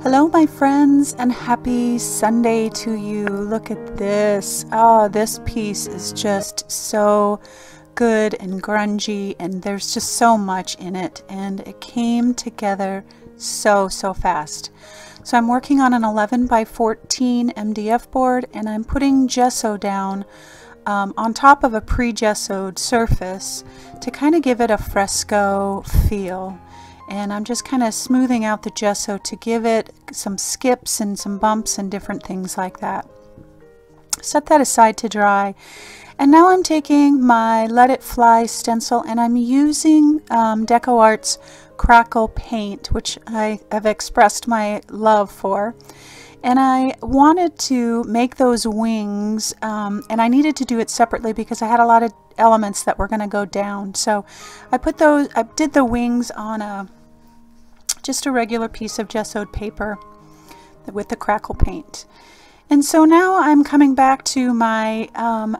Hello my friends, and happy Sunday to you. Look at this. Oh, this piece is just so good and grungy, and there's just so much in it, and it came together so fast. So I'm working on an 11 by 14 MDF board, and I'm putting gesso down on top of a pre-gessoed surface to kind of give it a fresco feel. And I'm just kind of smoothing out the gesso to give it some skips and some bumps and different things like that. Set that aside to dry. And now I'm taking my Let It Fly stencil, and I'm using DecoArt's Crackle paint, which I have expressed my love for. And I wanted to make those wings, and I needed to do it separately because I had a lot of elements that were going to go down. So I did the wings on just a regular piece of gessoed paper with the Crackle paint. And so now I'm coming back to my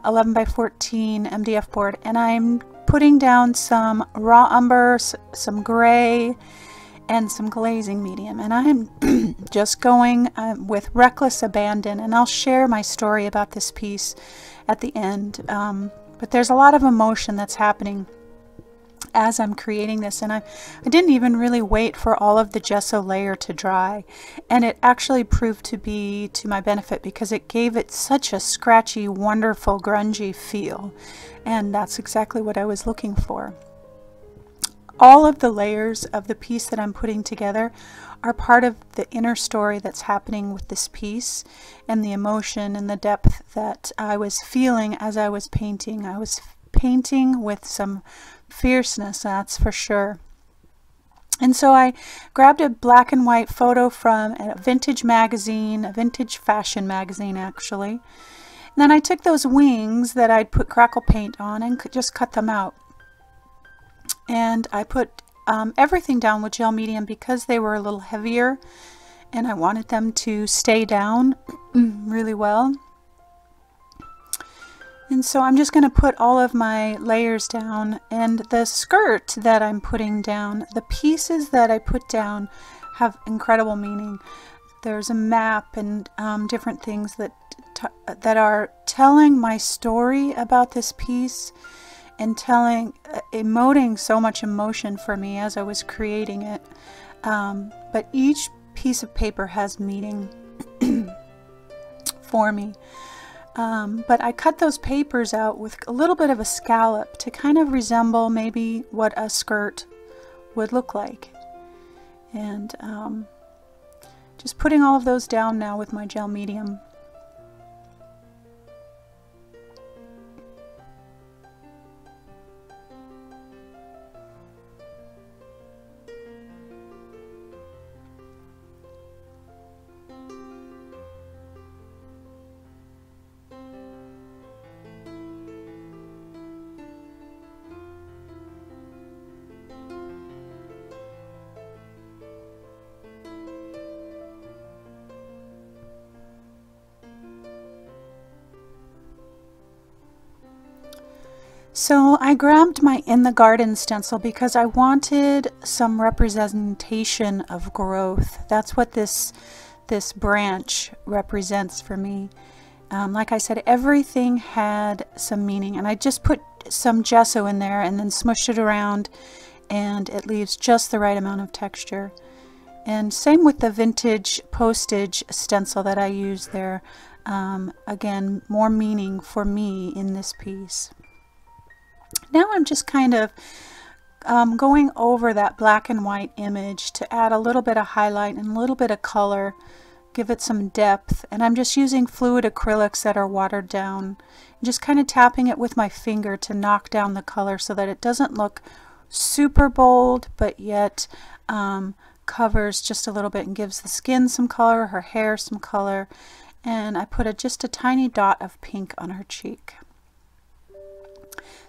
11 by 14 MDF board, and I'm putting down some raw umber, some gray, and some glazing medium, and I'm just going with reckless abandon, and I'll share my story about this piece at the end. But there's a lot of emotion that's happening as I'm creating this, and I didn't even really wait for all of the gesso layer to dry, and it actually proved to be to my benefit because it gave it such a scratchy, wonderful, grungy feel, and that's exactly what I was looking for. All of the layers of the piece that I'm putting together are part of the inner story that's happening with this piece, and the emotion and the depth that I was feeling as I was painting. I was painting with some fierceness, that's for sure. And so I grabbed a black and white photo from a vintage magazine, a vintage fashion magazine actually. And then I took those wings that I'd put Crackle paint on and just cut them out. And I put everything down with gel medium because they were a little heavier and I wanted them to stay down really well. And so I'm just going to put all of my layers down, and the skirt that I'm putting down, the pieces that I put down have incredible meaning. There's a map and different things that are telling my story about this piece and emoting so much emotion for me as I was creating it. But each piece of paper has meaning for me. But I cut those papers out with a little bit of a scallop to kind of resemble maybe what a skirt would look like. And just putting all of those down now with my gel medium. So I grabbed my In the Garden stencil because I wanted some representation of growth. That's what this branch represents for me. Like I said, everything had some meaning, and I just put some gesso in there and then smushed it around, and it leaves just the right amount of texture. And same with the vintage postage stencil that I used there. Again, more meaning for me in this piece. Now I'm just kind of going over that black and white image to add a little bit of highlight and a little bit of color, give it some depth, and I'm just using fluid acrylics that are watered down, just kind of tapping it with my finger to knock down the color so that it doesn't look super bold, but yet covers just a little bit and gives the skin some color, her hair some color, and I put just a tiny dot of pink on her cheek.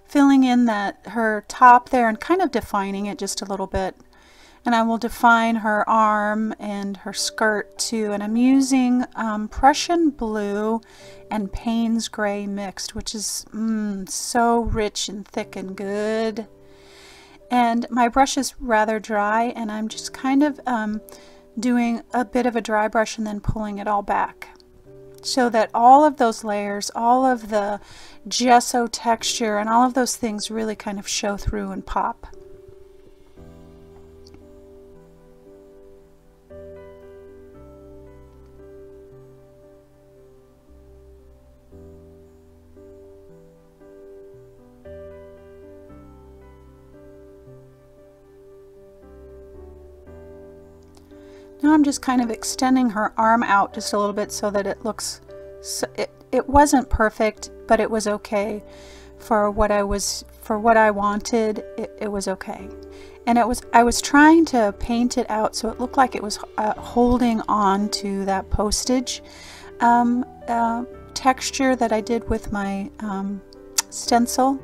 Filling in her top there and kind of defining it just a little bit. And I will define her arm and her skirt too. And I'm using Prussian blue and Payne's gray mixed, which is so rich and thick and good. And my brush is rather dry, and I'm just kind of doing a bit of a dry brush and then pulling it all back, so that all of those layers, all of the gesso texture and all of those things really kind of show through and pop. Now I'm just kind of extending her arm out just a little bit so that it looks, it wasn't perfect, but it was okay for what I wanted. It was okay. And I was trying to paint it out so it looked like it was holding on to that postage texture that I did with my stencil.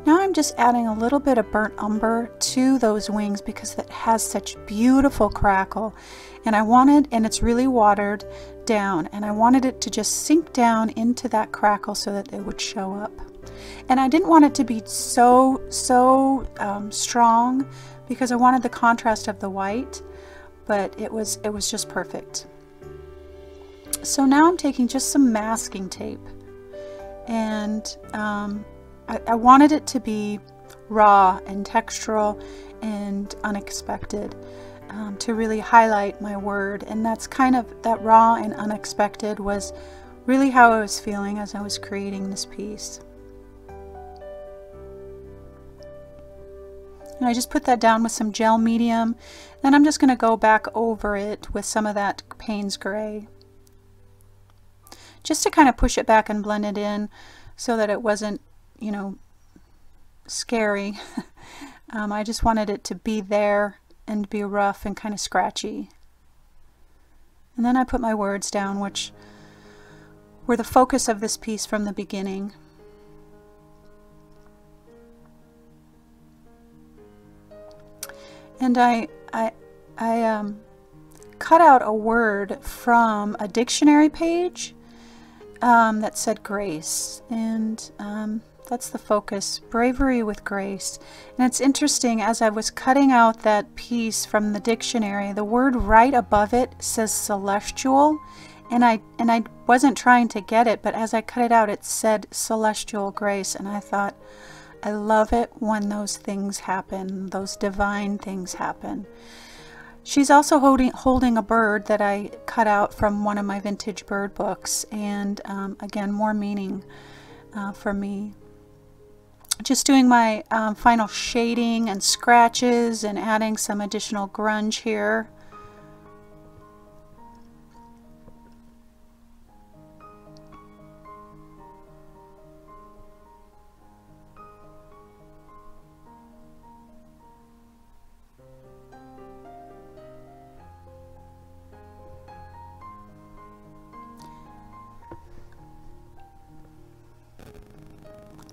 Now I'm just adding a little bit of burnt umber to those wings because it has such beautiful crackle, and it's really watered down, and I wanted it to just sink down into that crackle so that it would show up. And I didn't want it to be so strong because I wanted the contrast of the white, but it was just perfect. So now I'm taking just some masking tape, and I wanted it to be raw and textural and unexpected, to really highlight my word. And that's kind of, that raw and unexpected was really how I was feeling as I was creating this piece. And I just put that down with some gel medium. Then I'm just going to go back over it with some of that Payne's Gray, just to kind of push it back and blend it in so that it wasn't, you know, scary. I just wanted it to be there and be rough and kind of scratchy. And then I put my words down, which were the focus of this piece from the beginning. And I cut out a word from a dictionary page that said grace, and that's the focus, bravery with grace. And it's interesting, as I was cutting out that piece from the dictionary, the word right above it says celestial, and I wasn't trying to get it, but as I cut it out it said celestial grace, and I thought, I love it when those things happen, those divine things happen. She's also holding a bird that I cut out from one of my vintage bird books, and again, more meaning for me. Just doing my final shading and scratches and adding some additional grunge here.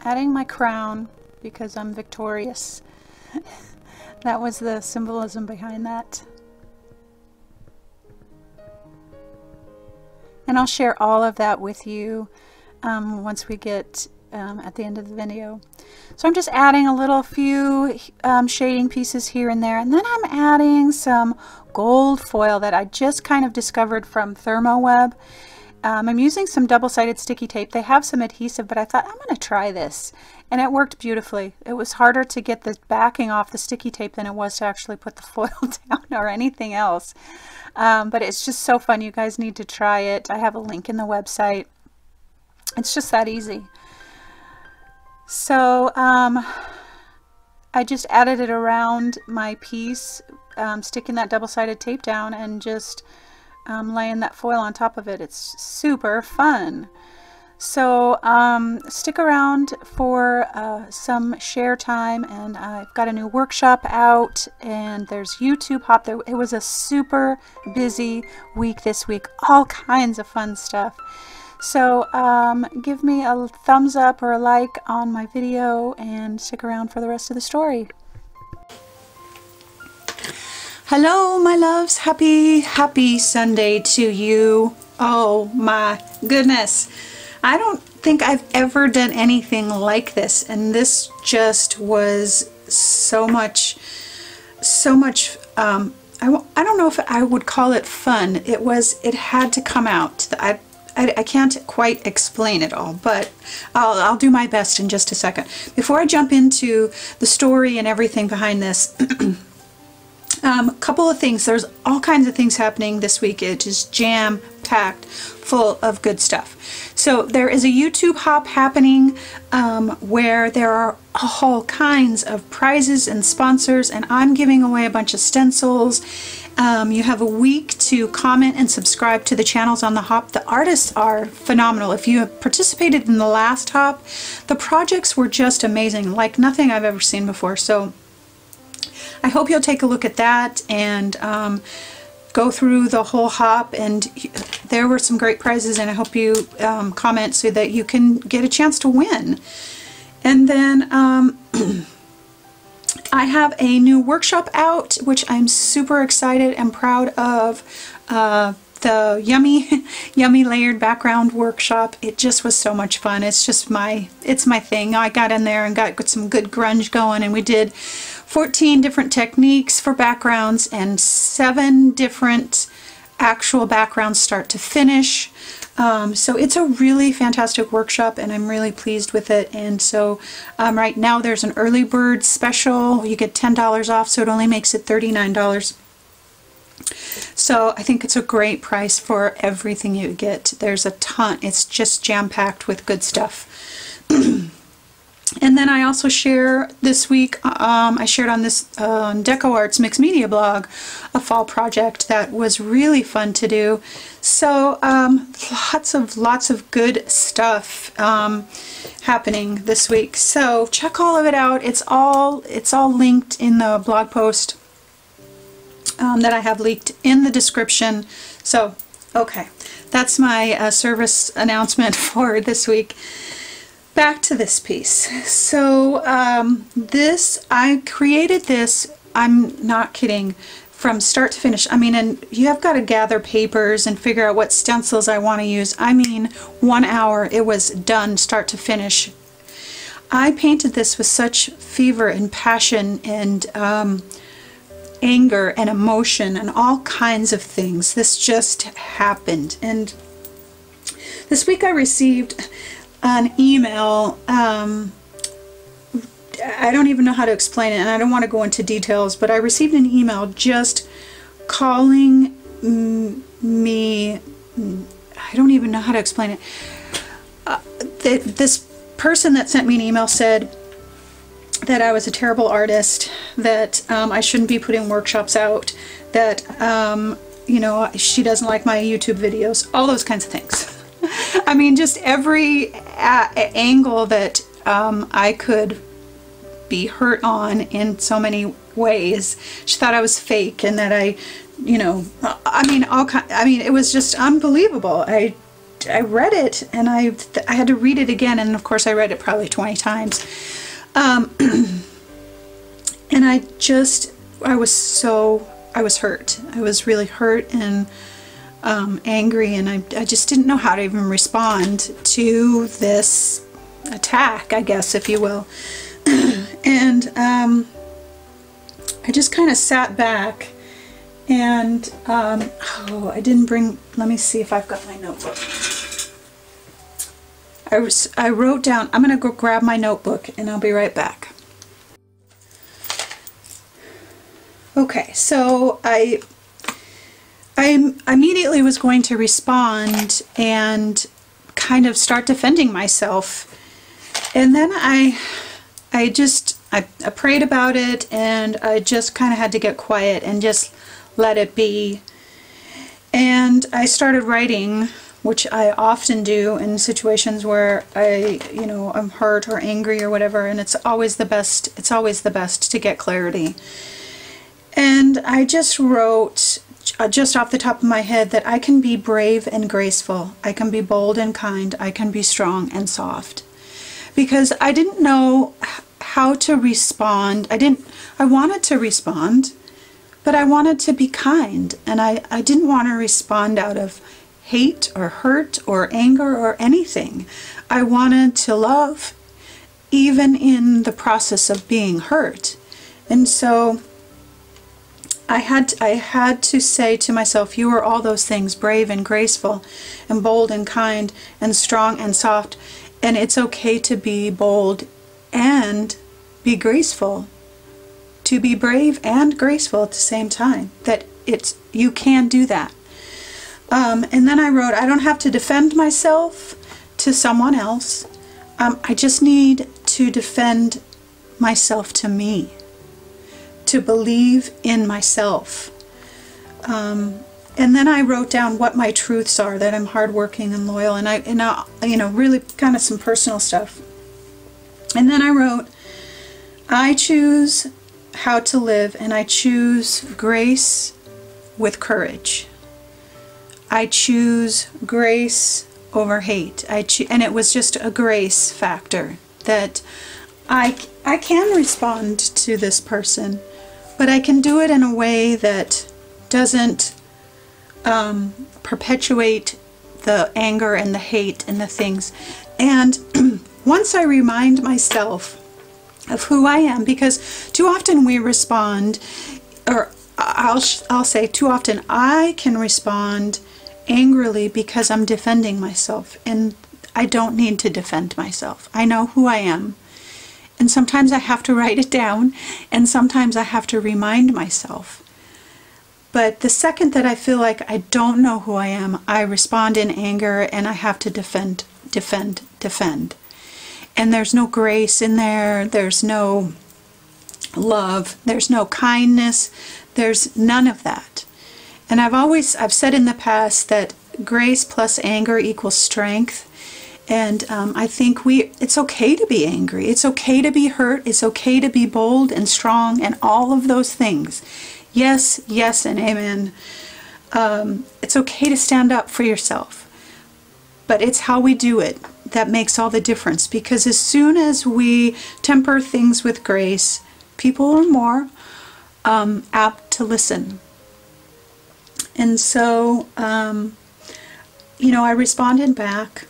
Adding my crown because I'm victorious. That was the symbolism behind that. And I'll share all of that with you once we get at the end of the video. So I'm just adding a few shading pieces here and there, and then I'm adding some gold foil that I just kind of discovered from ThermoWeb. I'm using some double-sided sticky tape. They have some adhesive, but I thought, I'm going to try this. And it worked beautifully. It was harder to get the backing off the sticky tape than it was to actually put the foil down or anything else. But it's just so fun. You guys need to try it. I have a link in the website. It's just that easy. So I just added it around my piece, sticking that double-sided tape down and just laying that foil on top of it. It's super fun. So stick around for some share time, and I've got a new workshop out, and there's YouTube Hop. There, it was a super busy week this week, all kinds of fun stuff. So give me a thumbs up or a like on my video and stick around for the rest of the story. Hello, my loves. Happy Sunday to you. Oh my goodness. I don't think I've ever done anything like this, and this just was so much so much, I don't know if I would call it fun. It had to come out. I can't quite explain it all, but I'll do my best in just a second. Before I jump into the story and everything behind this, a couple of things. There's all kinds of things happening this week. It is jam-packed full of good stuff. So there is a YouTube hop happening where there are all kinds of prizes and sponsors, and I'm giving away a bunch of stencils. You have a week to comment and subscribe to the channels on the hop. The artists are phenomenal. If you have participated in the last hop, the projects were just amazing, like nothing I've ever seen before. So I hope you'll take a look at that and go through the whole hop, and there were some great prizes, and I hope you comment so that you can get a chance to win. And then I have a new workshop out, which I'm super excited and proud of. The yummy layered background workshop. It just was so much fun. It's my thing. I got in there and got some good grunge going, and we did 14 different techniques for backgrounds and 7 different actual backgrounds start to finish. So it's a really fantastic workshop, and I'm really pleased with it. And so right now there's an early bird special. You get $10 off, so it only makes it $39. So I think it's a great price for everything you get. There's a ton. It's just jam-packed with good stuff. And then I also share this week, I shared on this Deco Arts Mixed Media blog, a fall project that was really fun to do. So lots of good stuff happening this week. So check all of it out. It's all linked in the blog post that I have linked in the description. So okay, that's my service announcement for this week. Back to this piece. So I created this, I'm not kidding, from start to finish. I mean, and you have got to gather papers and figure out what stencils I want to use. I mean, 1 hour, it was done start to finish. I painted this with such fever and passion and anger and emotion and all kinds of things. This just happened. And this week I received an email. I don't even know how to explain it, and I don't want to go into details, but I received an email just calling me. I don't even know how to explain it. This person that sent me an email said that I was a terrible artist, that I shouldn't be putting workshops out, that you know, she doesn't like my YouTube videos, all those kinds of things. I mean, just every angle that I could be hurt on in so many ways. She thought I was fake, and that I, you know, I mean, it was just unbelievable. I read it, and I had to read it again, and of course I read it probably 20 times. And I was hurt. I was really hurt and angry, and I just didn't know how to even respond to this attack, I guess, if you will. And I just kind of sat back, and oh, I didn't bring, let me see if I've got my notebook. I wrote down, I'm gonna go grab my notebook and I'll be right back. Okay, so I immediately was going to respond and kind of start defending myself, and then I prayed about it, and I just kind of had to get quiet and just let it be. And I started writing, which I often do in situations where I'm hurt or angry or whatever, and it's always the best to get clarity. And I just wrote, just off the top of my head, that I can be brave and graceful, I can be bold and kind, I can be strong and soft. Because I didn't know how to respond. I wanted to respond, but I wanted to be kind, and I didn't want to respond out of hate or hurt or anger or anything. I wanted to love, even in the process of being hurt. And so I had to say to myself, you are all those things, brave and graceful and bold and kind and strong and soft. And it's okay to be bold and be graceful, to be brave and graceful at the same time. That you can do that. And then I wrote, I don't have to defend myself to someone else. I just need to defend myself to me, to believe in myself. And then I wrote down what my truths are, that I'm hardworking and loyal, and I you know, really kind of some personal stuff. And then I wrote, I choose how to live, and I choose grace with courage. I choose grace over hate. And it was just a grace factor, that I can respond to this person, but I can do it in a way that doesn't perpetuate the anger and the hate and the things. And once I remind myself of who I am, because too often we respond, or I'll say too often I can respond angrily because I'm defending myself, and I don't need to defend myself. I know who I am, and sometimes I have to write it down, and sometimes I have to remind myself. But the second that I feel like I don't know who I am, I respond in anger, and I have to defend. And there's no grace in there, there's no love, there's no kindness, there's none of that. And I've said in the past that grace plus anger equals strength. And I think it's okay to be angry. It's okay to be hurt. It's okay to be bold and strong and all of those things. Yes, yes, and amen. It's okay to stand up for yourself. But it's how we do it that makes all the difference. Because as soon as we temper things with grace, people are more apt to listen. And so, you know, I responded back,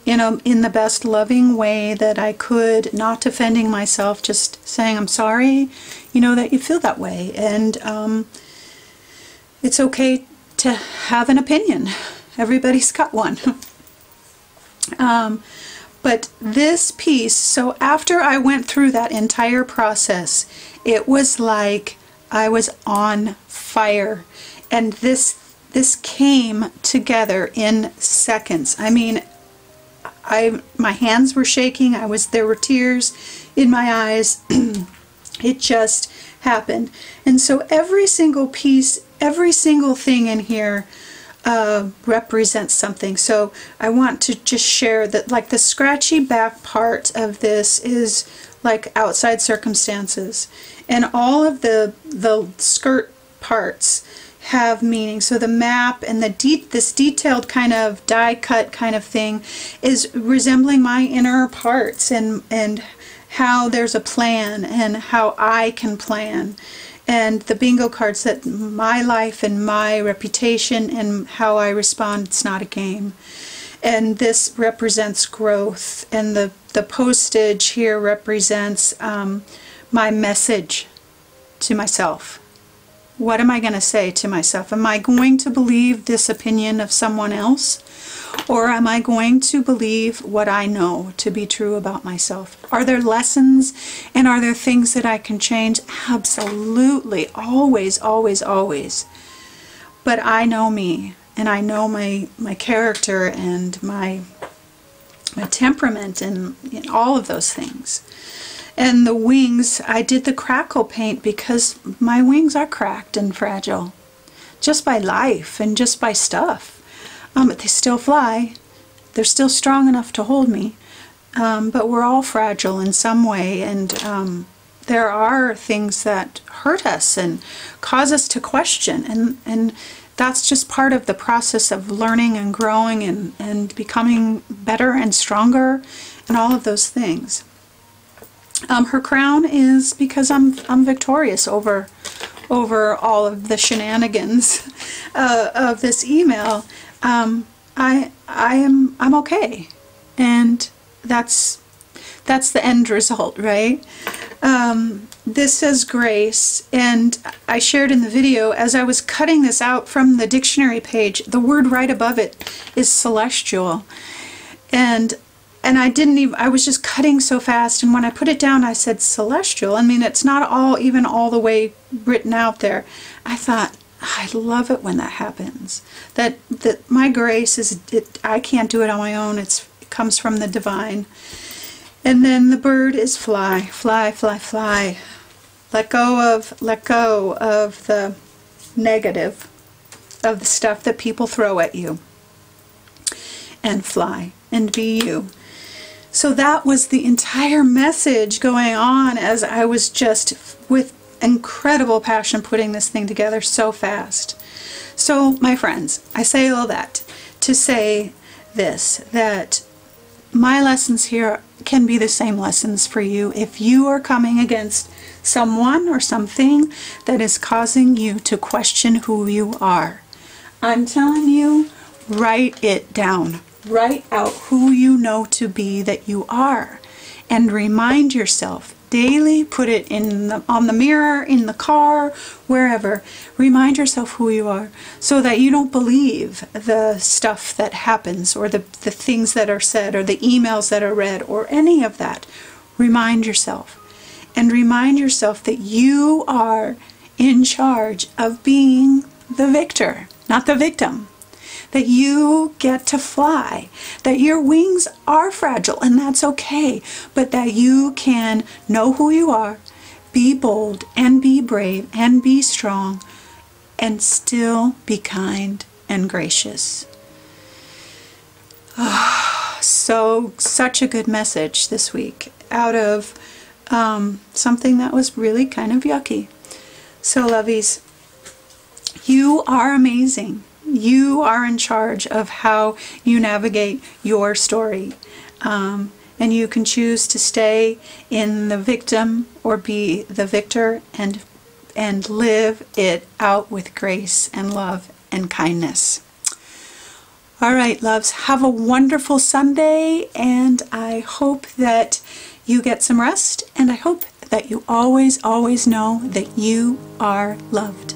you know, in the best loving way that I could, not defending myself, just saying, I'm sorry, you know, that you feel that way. And it's okay to have an opinion. Everybody's got one. But this piece, so after I went through that entire process, it was like I was on fire. And this came together in seconds. I mean, my hands were shaking. There were tears in my eyes. It just happened. And so every single piece, every single thing in here represents something. So I want to just share that, like, the scratchy back part of this is like outside circumstances, and all of the skirt parts have meaning. So the map and this detailed kind of die cut kind of thing is resembling my inner parts, and how there's a plan and how I can plan. And the bingo cards, that my life and my reputation and how I respond, it's not a game. And this represents growth, and the postage here represents my message to myself. What am I going to say to myself? Am I going to believe this opinion of someone else? Or am I going to believe what I know to be true about myself? Are there lessons, and are there things that I can change? Absolutely. Always, always, always. But I know me, and I know my character and my temperament and all of those things. And the wings, I did the crackle paint because my wings are cracked and fragile, just by life and just by stuff. But they still fly. They're still strong enough to hold me. But we're all fragile in some way, and there are things that hurt us and cause us to question, and that's just part of the process of learning and growing and becoming better and stronger and all of those things. Her crown is because I'm victorious over all of the shenanigans of this email. I'm okay, and that's that's the end result, right? This says grace, and I shared in the video, as I was cutting this out from the dictionary page, the word right above it is celestial. And I didn't even, I was just cutting so fast, and when I put it down I said celestial. I mean, it's not even all the way written out there. I thought, I love it when that happens. That my grace is, I can't do it on my own. It comes from the divine. And then the bird is fly, fly, fly, fly. Let go of the negative, of the stuff that people throw at you, and fly and be you. So that was the entire message going on as I was just with incredible passion putting this thing together so fast. So my friends, I say all that to say this, that my lessons here can be the same lessons for you if you are coming against someone or something that is causing you to question who you are. I'm telling you, write it down. Write out who you know to be that you are, and remind yourself daily. Put it on the mirror, in the car, wherever. Remind yourself who you are, so that you don't believe the stuff that happens, or the things that are said, or the emails that are read, or any of that. Remind yourself, and remind yourself that you are in charge of being the victor, not the victim. That you get to fly, that your wings are fragile, and that's okay, but that you can know who you are, be bold and be brave and be strong, and still be kind and gracious. Such a good message this week out of something that was really kind of yucky. So lovies, you are amazing. You are in charge of how you navigate your story. And you can choose to stay in the victim or be the victor, and live it out with grace and love and kindness. All right, loves, have a wonderful Sunday, and I hope that you get some rest, and I hope that you always, always know that you are loved.